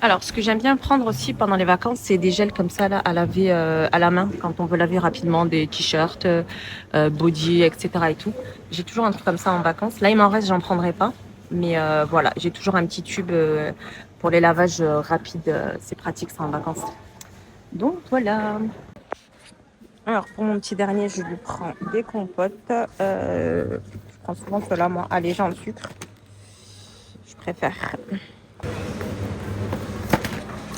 Alors, ce que j'aime bien prendre aussi pendant les vacances, c'est des gels comme ça là, à laver à la main quand on veut laver rapidement des t-shirts, body, etc. et tout. J'ai toujours un truc comme ça en vacances. Là, il m'en reste, j'en prendrai pas. Mais voilà, j'ai toujours un petit tube pour les lavages rapides. C'est pratique ça en vacances. Donc voilà. Alors, pour mon petit dernier, je lui prends des compotes. Je prends souvent cela, moi, allégé en sucre. Je préfère.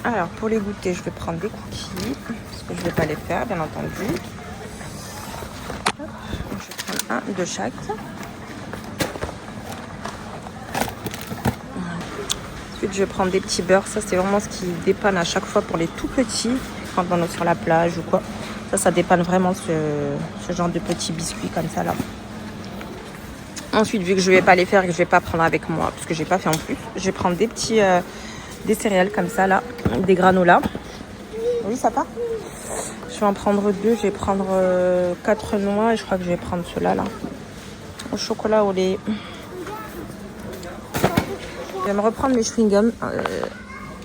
Alors, pour les goûter, je vais prendre des cookies, parce que je ne vais pas les faire, bien entendu. Je vais prendre un de chaque. Ensuite, je vais prendre des petits beurres. Ça, c'est vraiment ce qui dépanne à chaque fois pour les tout petits, quand on est sur la plage ou quoi. Ça dépanne vraiment ce genre de petits biscuits comme ça, là. Ensuite, vu que je ne vais pas les faire et que je ne vais pas prendre avec moi, parce que je n'ai pas fait en plus, je vais prendre des petits... des céréales comme ça, là. Des granolas. Oui, ça va? Je vais en prendre 2. Je vais prendre 4 noix et je crois que je vais prendre ceux-là, là. Au chocolat, au lait. Je vais me reprendre mes chewing-gums.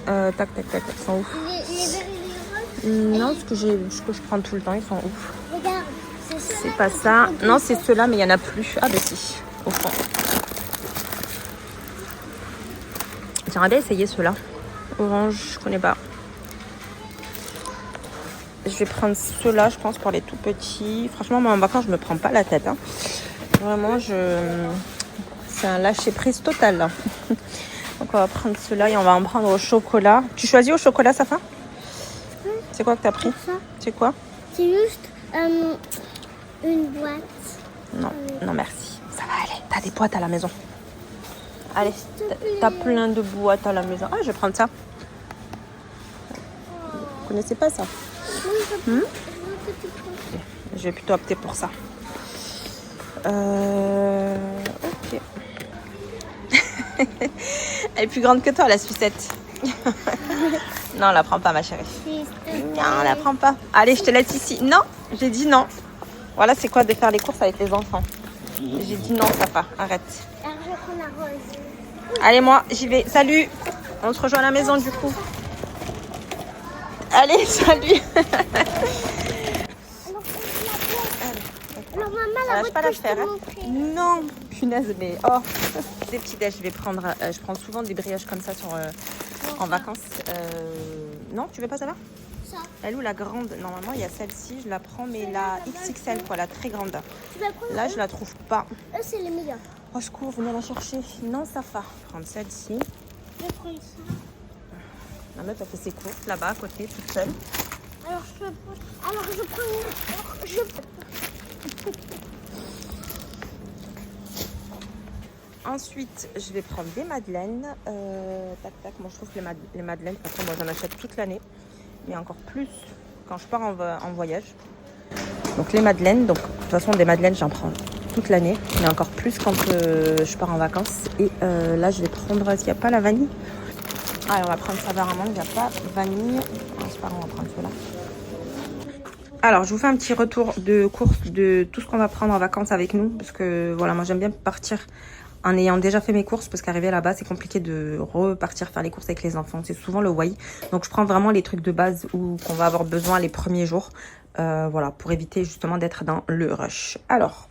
Tac, tac, tac. Ils sont ouf. Non, ce que je prends tout le temps, ils sont ouf. Regarde, c'est pas ça. Non, c'est ceux-là, mais il n'y en a plus. Ah, bah si, au fond. J'aimerais bien essayer ceux-là. Orange, je connais pas. Je vais prendre ceux-là, je pense, pour les tout petits. Franchement, moi, en vacances, je me prends pas la tête. Hein. Vraiment, c'est un lâcher-prise total, là. Donc, on va prendre ceux-là et on va en prendre au chocolat. Tu choisis au chocolat, Safa? C'est quoi que t'as pris? C'est quoi? c'est juste une boîte. Non, non, merci. Ça va aller. T'as des boîtes à la maison. Allez, t'as plein de boîtes à la maison. Ah, je vais prendre ça. Vous connaissez pas ça? Je vais plutôt opter pour ça. Ok. Elle est plus grande que toi, la sucette. Non, on la prend pas, ma chérie. Non, on la prend pas. Allez, je te laisse ici. Non, j'ai dit non. Voilà, c'est quoi de faire les courses avec les enfants. J'ai dit non, ça va. Arrête. Alors, je prends la rose. Allez, moi, j'y vais. Salut. On se rejoint à la maison, du coup. Allez, salut. Alors, maman, Ah, la je boîte pas la que je faire. te Hein. montrais. Non, punaise, mais oh. Des petits déj, je prends souvent des brioches comme ça en vacances. Non, tu veux pas ça va? Ça. Elle ou la grande? Normalement, il y a celle-ci, je la prends, mais la XXL, quoi, la très grande. Tu vas prendre Là, je la trouve pas. eux, c'est les meilleurs. Oh, je cours, venez la chercher. Non, ça va. Prendre celle-ci. Je vais prendre ça. La meuf, elle fait ses courses là-bas, à côté, toute seule. Alors, je prends Ensuite, je vais prendre des madeleines. Tac, tac. Moi, je trouve que les madeleines, de toute façon, moi, j'en achète toute l'année. Mais encore plus quand je pars en voyage. Donc, les madeleines. Donc, de toute façon, des madeleines, j'en prends toute l'année. Mais encore plus quand je pars en vacances. Et là, je vais prendre... Est-ce qu'il n'y a pas la vanille? Allez, on va prendre ça apparemment. Il n'y a pas vanille. Ah, c'est pas grave, on va prendre cela. Alors, je vous fais un petit retour de course de tout ce qu'on va prendre en vacances avec nous. Parce que, voilà, moi, j'aime bien partir en ayant déjà fait mes courses. Parce qu'arriver là-bas, c'est compliqué de repartir faire les courses avec les enfants. C'est souvent le why. Donc, je prends vraiment les trucs de base qu'on va avoir besoin les premiers jours. Voilà, pour éviter justement d'être dans le rush. Alors,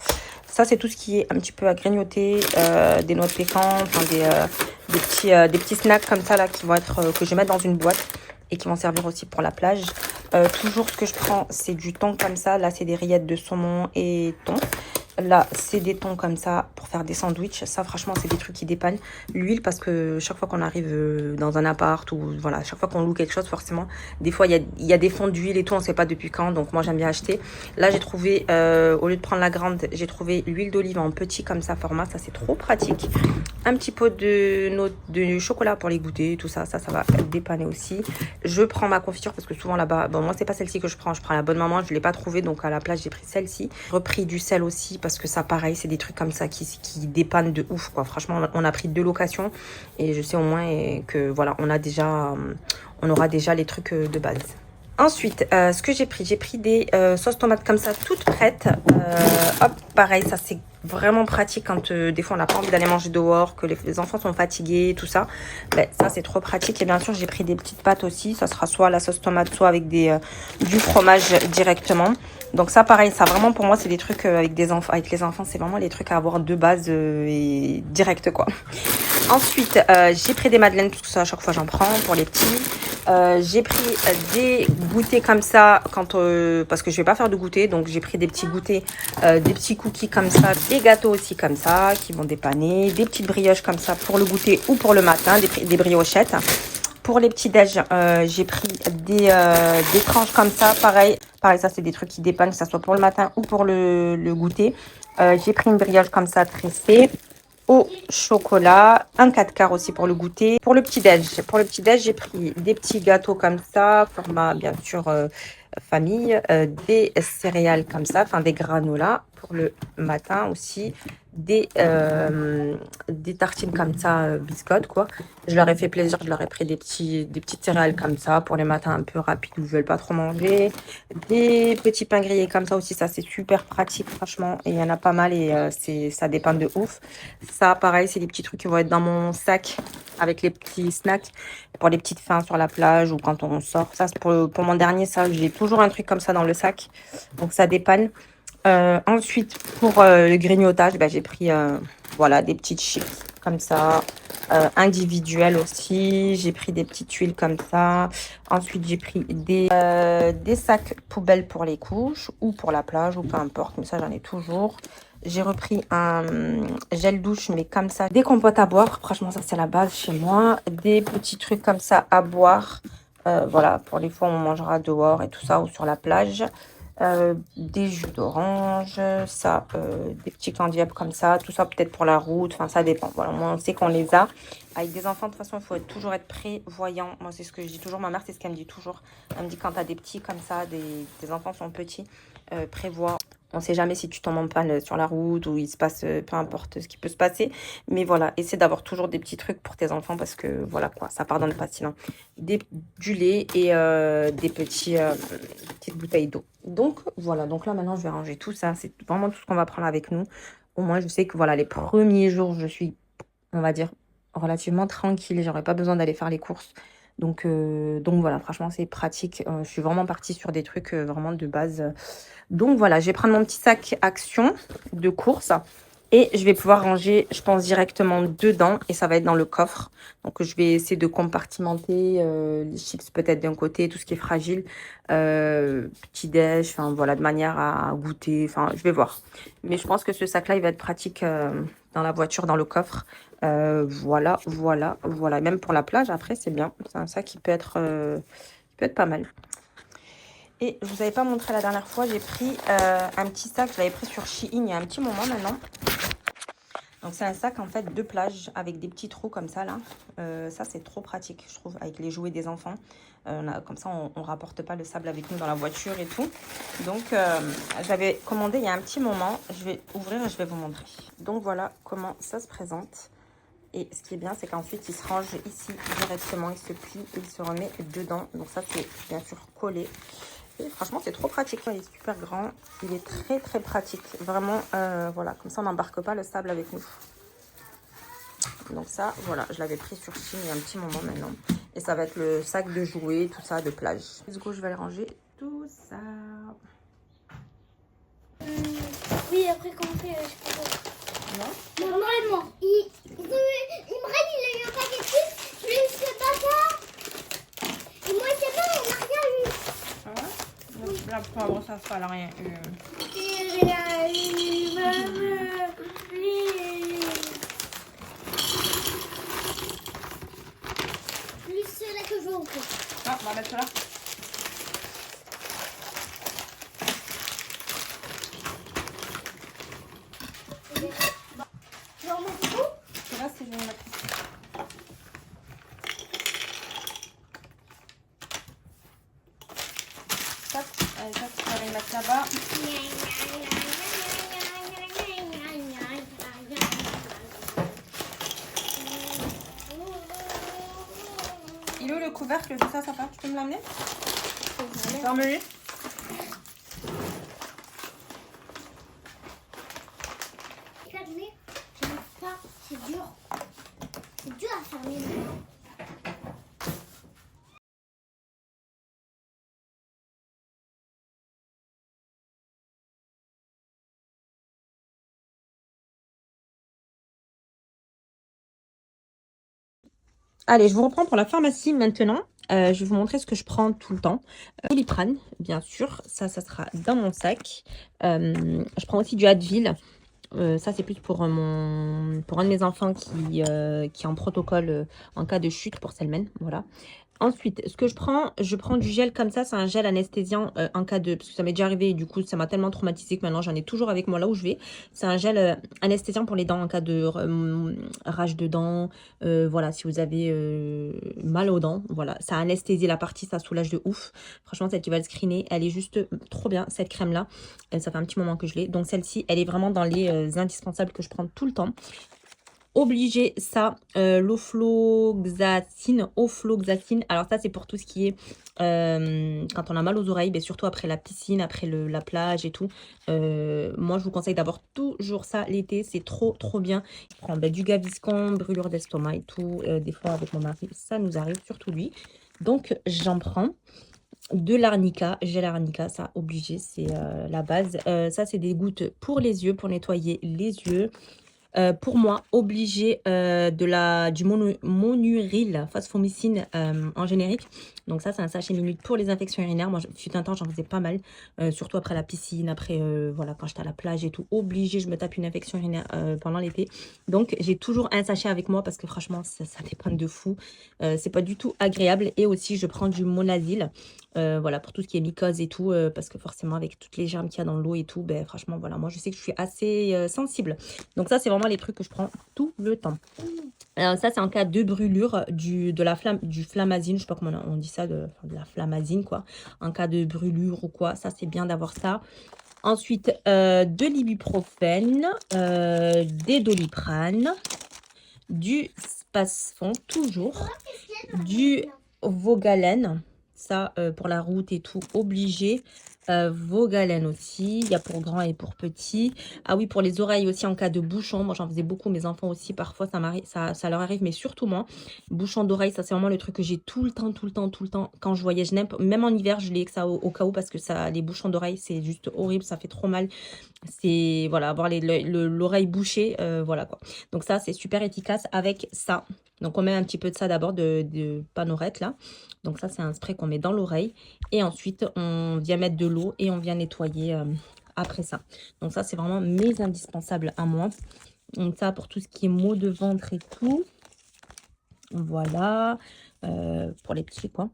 ça, c'est tout ce qui est un petit peu à grignoter. Des noix de pécan, enfin, des petits snacks comme ça, là, qui vont être, que je vais mettre dans une boîte. Et qui vont servir aussi pour la plage. Toujours ce que je prends, c'est du thon comme ça. Là, c'est des rillettes de saumon et thon. Là, c'est des thons comme ça pour faire des sandwichs. Ça, franchement, c'est des trucs qui dépannent. L'huile, parce que chaque fois qu'on arrive dans un appart ou voilà, chaque fois qu'on loue quelque chose, forcément, des fois, il y a des fonds d'huile et tout. On ne sait pas depuis quand. Donc, moi, j'aime bien acheter. Là, j'ai trouvé, au lieu de prendre la grande, j'ai trouvé l'huile d'olive en petit comme ça, format. Ça, c'est trop pratique. Un petit pot de chocolat pour les goûter. Tout ça, ça va dépanner aussi. Je prends ma confiture parce que souvent là-bas, bon, moi, c'est pas celle-ci que je prends. Je prends la bonne maman. Je ne l'ai pas trouvée. Donc, à la place, j'ai pris celle-ci. Repris du sel aussi. Parce que ça, pareil, c'est des trucs comme ça qui dépannent de ouf, quoi. Franchement, on a pris 2 locations et je sais au moins que, voilà, on aura déjà les trucs de base. Ensuite, ce que j'ai pris des sauces tomates comme ça, toutes prêtes. Hop, pareil, ça, c'est vraiment pratique quand des fois on n'a pas envie d'aller manger dehors, que les enfants sont fatigués, tout ça. Ben, ça, c'est trop pratique. Et bien sûr, j'ai pris des petites pâtes aussi. Ça sera soit à la sauce tomate, soit avec du fromage directement. Donc ça, pareil, ça vraiment pour moi, c'est des trucs avec les enfants, c'est vraiment les trucs à avoir de base et direct, quoi. Ensuite, j'ai pris des madeleines, parce que ça, à chaque fois, j'en prends pour les petits. J'ai pris des goûters comme ça, parce que je vais pas faire de goûter. Donc, j'ai pris des petits goûters, des petits cookies comme ça, des gâteaux aussi comme ça, qui vont dépanner, des petites brioches comme ça pour le goûter ou pour le matin, des briochettes. Pour les petits déj, j'ai pris des tranches comme ça, pareil, ça c'est des trucs qui dépannent, que ça soit pour le matin ou pour le goûter. J'ai pris une brioche comme ça tressée au chocolat, un 4 quarts aussi pour le goûter. Pour le petit déj, j'ai pris des petits gâteaux comme ça, format bien sûr famille, des céréales comme ça, enfin des granolas pour le matin aussi, des tartines comme ça, biscottes quoi. Je leur ai fait plaisir, je leur ai pris des petites céréales comme ça pour les matins un peu rapides où ils veulent pas trop manger. Des petits pains grillés comme ça aussi, ça c'est super pratique franchement. Et il y en a pas mal et ça dépanne de ouf. Ça pareil, c'est des petits trucs qui vont être dans mon sac avec les petits snacks pour les petites fins sur la plage ou quand on sort. Ça c'est pour mon dernier, ça j'ai toujours un truc comme ça dans le sac. Donc ça dépanne. Ensuite, pour le grignotage, bah, j'ai pris voilà, des petites chips comme ça, individuelles aussi. J'ai pris des petites tuiles comme ça. Ensuite, j'ai pris des sacs poubelles pour les couches ou pour la plage ou peu importe. Mais ça, j'en ai toujours. J'ai repris un gel douche, mais comme ça, des compotes à boire. Franchement, ça, c'est la base chez moi. Des petits trucs comme ça à boire. Voilà, pour les fois où on mangera dehors et tout ça ou sur la plage. Des jus d'orange, ça, des petits candy up comme ça, tout ça peut-être pour la route, enfin ça dépend. Voilà, moi on sait qu'on les a. Avec des enfants, de toute façon, il faut toujours être prévoyant. Moi, c'est ce que je dis toujours. Ma mère, c'est ce qu'elle me dit toujours. Elle me dit quand tu as des petits comme ça, tes enfants sont petits, prévois. On ne sait jamais si tu tombes en panne sur la route ou il se passe peu importe ce qui peut se passer. Mais voilà, essaie d'avoir toujours des petits trucs pour tes enfants parce que voilà quoi, ça pardonne pas sinon. Du lait et des petites bouteilles d'eau. Donc voilà, donc là maintenant je vais ranger tout ça. C'est vraiment tout ce qu'on va prendre avec nous. Au moins je sais que voilà, les premiers jours, je suis, on va dire, relativement tranquille. J'aurais pas besoin d'aller faire les courses. Donc voilà, franchement, c'est pratique. Je suis vraiment partie sur des trucs vraiment de base. Donc voilà, je vais prendre mon petit sac Action de course et je vais pouvoir ranger, je pense, directement dedans et ça va être dans le coffre. Donc je vais essayer de compartimenter les chips peut-être d'un côté, tout ce qui est fragile, petit déj, enfin voilà, de manière à goûter. Enfin, je vais voir. Mais je pense que ce sac-là, il va être pratique dans la voiture, dans le coffre. Voilà. Même pour la plage, après, c'est bien. C'est un sac qui peut être pas mal. Et je vous avais pas montré la dernière fois, j'ai pris un petit sac, je l'avais pris sur Shein il y a un petit moment maintenant. Donc c'est un sac en fait de plage avec des petits trous comme ça là. Ça c'est trop pratique je trouve avec les jouets des enfants. Comme ça on rapporte pas le sable avec nous dans la voiture et tout. Donc j'avais commandé il y a un petit moment. Je vais ouvrir et je vais vous montrer. Donc voilà comment ça se présente. Et ce qui est bien, c'est qu'ensuite, il se range ici directement, il se plie et il se remet dedans. Donc ça, c'est bien sûr collé. Et franchement, c'est trop pratique. Il est super grand, il est très très pratique. Vraiment, voilà, comme ça, on n'embarque pas le sable avec nous. Donc ça, voilà, je l'avais pris sur Shein il y a un petit moment maintenant. Et ça va être le sac de jouets, tout ça, de plage. Du coup, je vais le ranger tout ça. Oui, après, comment on fait je peux... Non. Normalement, il me reste, il a eu un paquet de chips, je lui ai fait pas ça. Et moi, c'est pas, on n'a rien eu. Ah ouais? Oui. La poivre, ça se fait, elle a rien eu. Plus ceux-là que je veux ouvrir. Ah, on va mettre là. Tu vas en mettre tout? C'est là, c'est je vais mettre ici. Ça, tu vas les mettre là-bas. Il est où le couvercle de ça, ça va? Tu peux me l'amener? Ferme-lui. dur. C'est dur à fermer. Allez, je vous reprends pour la pharmacie maintenant. Je vais vous montrer ce que je prends tout le temps. Doliprane, bien sûr. Ça sera dans mon sac. Je prends aussi du Advil. Ça, c'est plus pour, pour un de mes enfants qui est en protocole en cas de chute pour Selmen. Voilà. Ensuite, ce que je prends du gel comme ça. C'est un gel anesthésiant en cas de... Parce que ça m'est déjà arrivé et du coup, ça m'a tellement traumatisé que maintenant, j'en ai toujours avec moi là où je vais. C'est un gel anesthésiant pour les dents en cas de rage de dents. Voilà, si vous avez mal aux dents. Voilà, ça anesthésie la partie, ça soulage de ouf. Franchement, celle qui va le screener, elle est juste trop bien, cette crème-là. Ça fait un petit moment que je l'ai. Donc, celle-ci, elle est vraiment dans les indispensables que je prends tout le temps. Obligé, ça, l'ofloxacine. Alors ça, c'est pour tout ce qui est quand on a mal aux oreilles, mais surtout après la piscine, après la plage et tout. Moi, je vous conseille d'avoir toujours ça l'été. C'est trop, trop bien. Je prends du Gaviscon, brûlure d'estomac et tout. Des fois, avec mon mari, ça nous arrive, surtout lui. Donc, j'en prends. De l'arnica, j'ai l'arnica, ça, obligé, c'est la base. Ça, c'est des gouttes pour les yeux, pour nettoyer les yeux. Pour moi, obligé du Monuril phosphomycine en générique. Donc ça, c'est un sachet minute pour les infections urinaires. Moi, fut un temps, j'en faisais pas mal. Surtout après la piscine, après, voilà, quand j'étais à la plage et tout. Obligé, je me tape une infection urinaire pendant l'été. Donc, j'ai toujours un sachet avec moi parce que franchement, ça dépanne de fou. C'est pas du tout agréable. Et aussi, je prends du Monazil. Voilà, pour tout ce qui est mycose et tout. Parce que forcément, avec toutes les germes qu'il y a dans l'eau et tout, ben, franchement, voilà, moi, je sais que je suis assez sensible. Donc ça, c'est vraiment les trucs que je prends tout le temps. Alors ça, c'est en cas de brûlure du flamazine. Je sais pas comment on dit ça, de la flamazine, quoi. En cas de brûlure ou quoi, ça, c'est bien d'avoir ça. Ensuite, de l'ibuprofène, des doliprane, du spasfon, toujours, du Vogalène. Ça, pour la route et tout, obligé. Vogalène aussi, il y a pour grand et pour petit. Ah oui, pour les oreilles aussi en cas de bouchon. Moi, j'en faisais beaucoup, mes enfants aussi. Parfois, ça leur arrive, mais surtout moi. Bouchon d'oreille, ça, c'est vraiment le truc que j'ai tout le temps, tout le temps, tout le temps. Quand je voyage, même en hiver, je l'ai que ça au cas où parce que ça, les bouchons d'oreille, c'est juste horrible, ça fait trop mal. C'est, voilà, avoir l'oreille bouchée, voilà quoi. Donc ça, c'est super efficace avec ça. Donc, on met un petit peu de ça d'abord, de panorette là. Donc ça, c'est un spray qu'on met dans l'oreille. Et ensuite, on vient mettre de l'eau et on vient nettoyer après ça. Donc ça, c'est vraiment mes indispensables à moi. Donc ça, pour tout ce qui est maux de ventre et tout. Voilà. Pour les petits, quoi.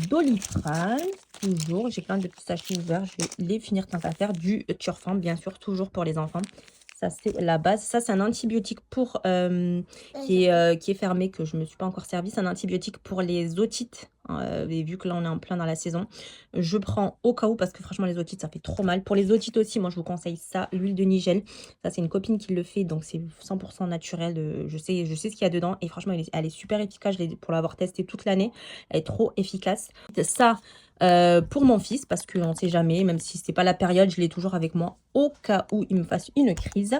Doliprane, toujours. J'ai plein de petits sachets ouverts. Je vais les finir tant à faire. Du Turfan, bien sûr, toujours pour les enfants. Ça, c'est la base. Ça, c'est un antibiotique pour qui est fermé, que je ne me suis pas encore servi. C'est un antibiotique pour les otites. Et vu que là, on est en plein dans la saison, je prends au cas où, parce que franchement, les otites, ça fait trop mal. Pour les otites aussi, moi, je vous conseille ça, l'huile de Nigel. Ça, c'est une copine qui le fait, donc c'est 100% naturel. Je sais ce qu'il y a dedans. Et franchement, elle est super efficace. Pour l'avoir testée toute l'année, elle est trop efficace. Ça, pour mon fils, parce qu'on ne sait jamais, même si c'est pas la période, je l'ai toujours avec moi au cas où il me fasse une crise.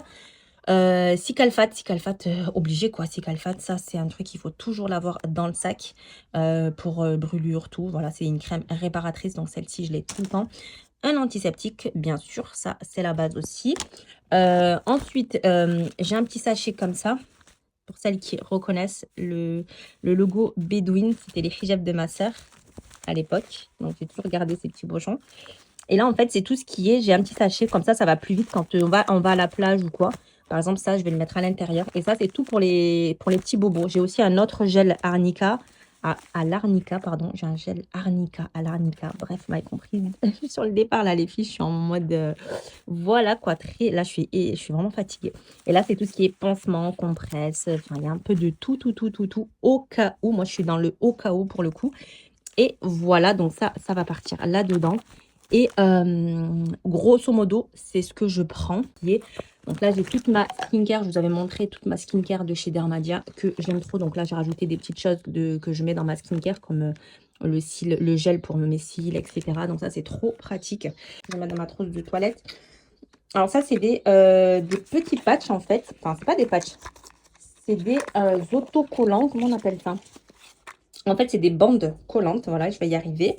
Cicalfate, obligé quoi. Cicalfate, ça c'est un truc qu'il faut toujours l'avoir dans le sac pour brûlure, tout. Voilà, c'est une crème réparatrice, donc celle-ci je l'ai tout le temps. Un antiseptique, bien sûr, ça c'est la base aussi. Ensuite, j'ai un petit sachet comme ça. Pour celles qui reconnaissent le logo Bedouin, c'était les hijabs de ma sœur à l'époque. Donc, j'ai toujours gardé ces petits bochons. Et là, en fait, c'est tout ce qui est... J'ai un petit sachet, comme ça va plus vite quand on va à la plage ou quoi. Par exemple, ça, je vais le mettre à l'intérieur. Et ça, c'est tout pour les petits bobos. J'ai aussi un autre gel arnica. À l'arnica, pardon. J'ai un gel arnica à l'arnica. Bref, vous m'avez compris. Sur le départ, là, les filles, je suis en mode... voilà, quoi. Là, je suis vraiment fatiguée. Et là, c'est tout ce qui est pansement, compresse. Enfin, il y a un peu de tout. Au cas où. Moi, je suis dans le au cas où, pour le coup. Et voilà, donc ça va partir là-dedans. Et grosso modo, c'est ce que je prends. Donc là, j'ai toute ma skincare. Je vous avais montré toute ma skincare de chez Dermadia que j'aime trop. Donc là, j'ai rajouté des petites choses que je mets dans ma skincare comme le gel pour mes cils, etc. Donc ça, c'est trop pratique. Je vais mettre dans ma trousse de toilette. Alors ça, c'est des petits patchs en fait. Enfin, c'est pas des patchs. C'est des autocollants, comment on appelle ça? En fait, c'est des bandes collantes, voilà, je vais y arriver.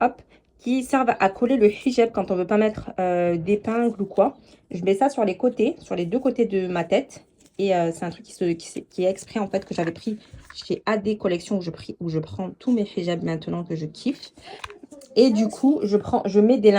Hop, qui servent à coller le hijab quand on veut pas mettre d'épingle ou quoi. Je mets ça sur les côtés, sur les deux côtés de ma tête. Et c'est un truc qui est exprès en fait que j'avais pris chez AD Collection où je prends tous mes hijabs maintenant que je kiffe. Et du coup, je mets des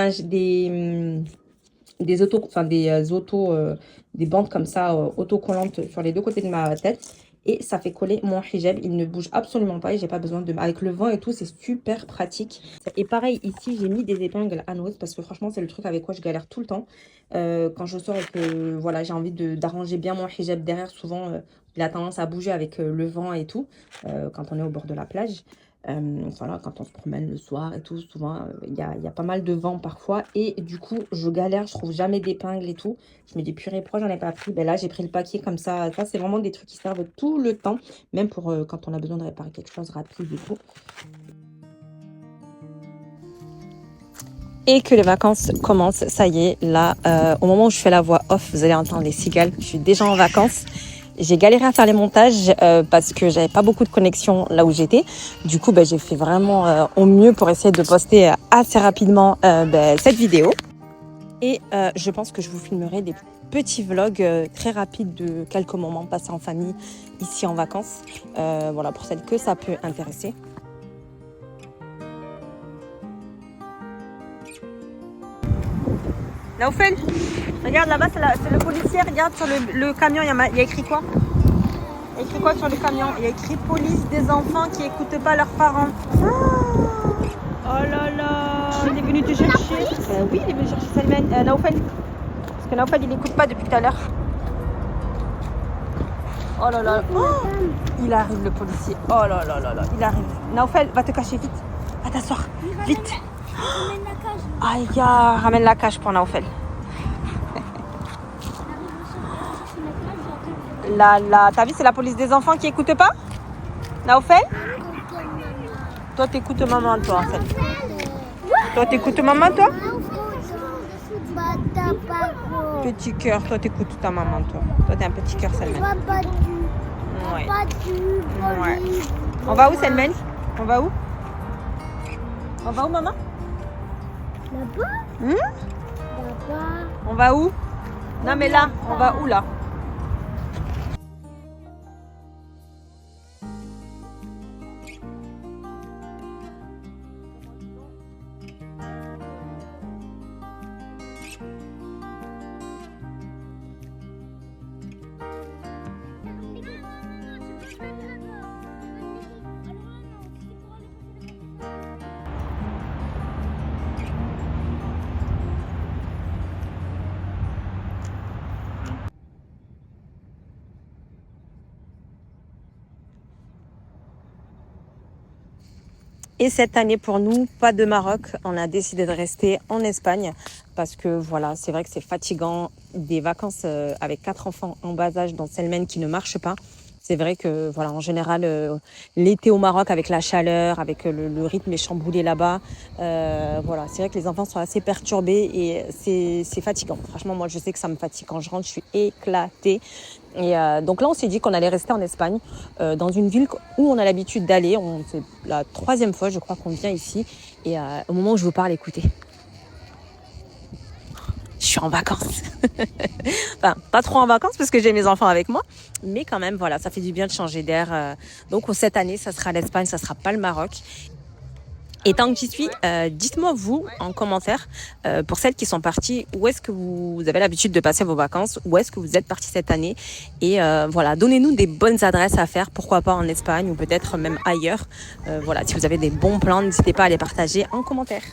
bandes comme ça autocollantes sur les deux côtés de ma tête. Et ça fait coller mon hijab. Il ne bouge absolument pas et j'ai pas besoin de... Avec le vent et tout, c'est super pratique. Et pareil, ici, j'ai mis des épingles à noix parce que franchement, c'est le truc avec quoi je galère tout le temps. Quand je sors et que voilà, j'ai envie d'arranger bien mon hijab derrière, souvent, il a tendance à bouger avec le vent et tout, quand on est au bord de la plage. Voilà, quand on se promène le soir et tout, souvent il y a pas mal de vent parfois et du coup je galère, je trouve jamais d'épingles et tout. Je me dis purée, pourquoi j'en ai pas pris? Ben là j'ai pris le paquet comme ça. Ça c'est vraiment des trucs qui servent tout le temps, même pour quand on a besoin de réparer quelque chose rapide et tout. Et que les vacances commencent, ça y est, là, au moment où je fais la voix off, vous allez entendre les cigales, je suis déjà en vacances. J'ai galéré à faire les montages parce que j'avais pas beaucoup de connexion là où j'étais. Du coup, j'ai fait vraiment au mieux pour essayer de poster assez rapidement cette vidéo. Et je pense que je vous filmerai des petits vlogs très rapides de quelques moments passés en famille ici en vacances. Voilà, pour celles que ça peut intéresser. Naoufel, regarde là-bas, c'est le policier. Regarde sur le camion, il y a écrit quoi? Il y a écrit quoi sur le camion? Il y a écrit police des enfants qui n'écoutent pas leurs parents. Oh là là, il est venu te chercher. Oui, il est venu chercher Salman. Naoufel. Parce que Naoufel, il n'écoute pas depuis tout à l'heure. Oh là là. Oh, il arrive le policier. Oh là là là là. Il arrive. Naoufel, va te cacher vite. Va t'asseoir. Vite. Aïe, ramène la cage pour Naoufel. T'as vu, c'est la police des enfants qui écoute pas? Naoufel? Toi, t'écoutes maman, toi, en fait. Toi, t'écoutes maman, toi? Petit cœur, toi, t'écoutes ta maman, toi. Toi, t'es un petit cœur, Selman. Ouais. Ouais. On va où, Selman? On va où? On va où, maman? Là-bas. On va où? Non, mais là, on va où, là? Et cette année pour nous, pas de Maroc. On a décidé de rester en Espagne parce que voilà, c'est vrai que c'est fatigant. Des vacances avec 4 enfants en bas âge dans Selmen qui ne marchent pas. C'est vrai que voilà, en général, l'été au Maroc avec la chaleur, avec le rythme est chamboulé là-bas. Voilà, c'est vrai que les enfants sont assez perturbés et c'est fatigant. Franchement, moi, je sais que ça me fatigue quand je rentre. Je suis éclatée. Et donc là, on s'est dit qu'on allait rester en Espagne, dans une ville où on a l'habitude d'aller. C'est la 3e fois, je crois, qu'on vient ici. Et au moment où je vous parle, écoutez. Je suis en vacances. Enfin, pas trop en vacances parce que j'ai mes enfants avec moi. Mais quand même, voilà, ça fait du bien de changer d'air. Donc cette année, ça sera l'Espagne, ça sera pas le Maroc. Et tant que j'y suis, dites-moi vous en commentaire, pour celles qui sont parties, où est-ce que vous avez l'habitude de passer vos vacances, où est-ce que vous êtes partis cette année. Et voilà, donnez-nous des bonnes adresses à faire, pourquoi pas en Espagne ou peut-être même ailleurs. Voilà, si vous avez des bons plans, n'hésitez pas à les partager en commentaire.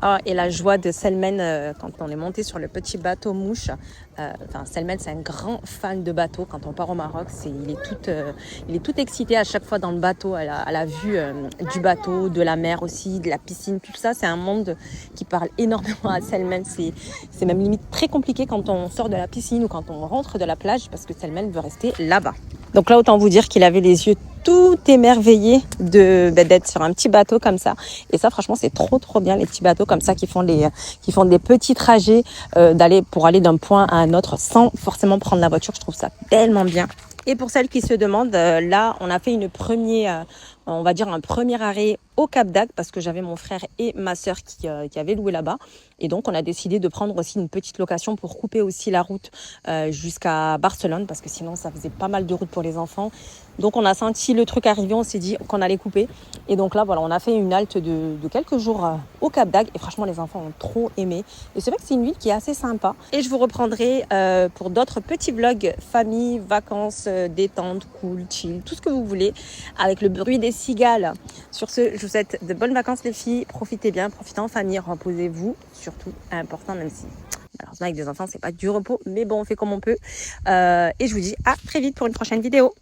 Oh, et la joie de Selmen quand on est monté sur le petit bateau mouche. Selmen, c'est un grand fan de bateau. Quand on part au Maroc, il est tout excité à chaque fois dans le bateau, à la vue du bateau, de la mer aussi, de la piscine, tout ça. C'est un monde qui parle énormément à Selmen. C'est même limite très compliqué quand on sort de la piscine ou quand on rentre de la plage parce que Selmen veut rester là-bas. Donc là, autant vous dire qu'il avait les yeux tout émerveillé d'être sur un petit bateau comme ça. Et ça, franchement, c'est trop bien, les petits bateaux comme ça qui font des petits trajets pour aller d'un point à un autre sans forcément prendre la voiture. Je trouve ça tellement bien. Et pour celles qui se demandent, là, on a fait on va dire un premier arrêt au Cap d'Agde parce que j'avais mon frère et ma sœur qui avaient loué là-bas. Et donc, on a décidé de prendre aussi une petite location pour couper aussi la route jusqu'à Barcelone parce que sinon, ça faisait pas mal de route pour les enfants. Donc, on a senti le truc arriver, on s'est dit qu'on allait couper. Et donc là, voilà, on a fait une halte de quelques jours au Cap d'Agde. Et franchement, les enfants ont trop aimé. Et c'est vrai que c'est une ville qui est assez sympa. Et je vous reprendrai pour d'autres petits vlogs famille, vacances, détente, cool, chill, tout ce que vous voulez, avec le bruit des cigales. Sur ce, je vous souhaite de bonnes vacances les filles. Profitez bien, profitez en famille, reposez-vous. Surtout, important, même si malheureusement avec des enfants, c'est pas du repos. Mais bon, on fait comme on peut. Et je vous dis à très vite pour une prochaine vidéo.